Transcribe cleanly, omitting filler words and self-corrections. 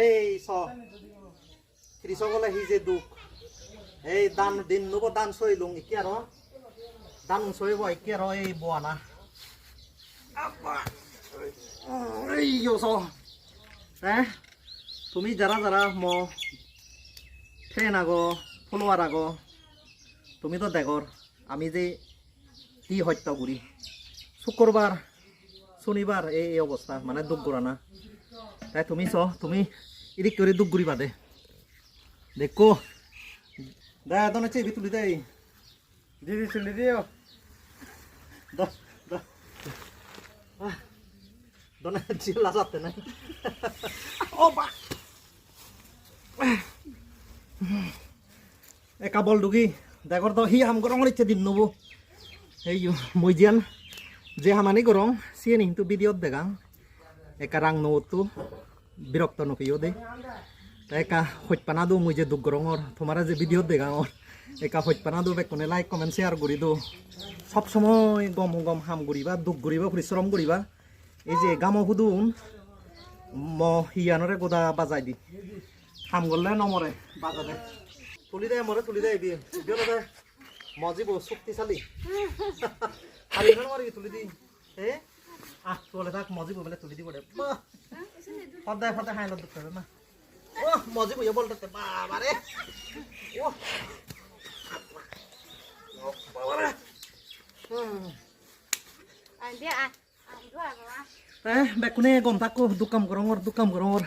এই চ কৃষকলে সি যে দুখ এই দান দিন নব দান সইলুং ইকি আর দান সইব ইকি আর এই বোয়ানা এই চ হ্যাঁ তুমি যারা যারা ফ্রেন্ড আগো ফলোয়ার আগো তুমি তো দেখর আমি যে কি হত্যা করি শুক্রবার শনিবার এই অবস্থা মানে দুঃখ না তাই তুমি তুমি এদিক করে দুঃখ করি বাদে দেখো দা দনে চেবি তুলি দেই দিদি তুলি দিও দনে চিল্লা যাতে নাই ও বা একা বল ডুগি দেখর তো হি হাম গরম ইচ্ছে দিন নবো এই মইজিয়ান যে হামানি গরম সিয়ে নিন্তু ভিডিওত দেগাং একা রাং নতো বিরক্ত নপিও দে একা হইপানা দো মুই যে দুঃখ গরমর তোমারা যে ভিডিওত দেগাঙর একা হইপানা দো বেকনে লাইক কমেন্ট শেয়ার করি দো সব সময় গম গম হাম করিবা দুঃখ করিবা পরিশ্রম করিবা এই যে গামো হুদুন হিয়ানরে গোদা বাজাই দি হাম করলে নমরে বাজাবে তুলি দে মরে তুলি দে ভিডিও দে মজিব শক্তিশালী হারি মারি তুলি দি হে চলে থাক মজিব বলে তুলি দিব রে ফদায় ফদায় হাইল দুঃখ না ও মজিব ইয়ে বলতে বাবারে ও বাবারে বেকুনে গম থাকো দুকাম গরমর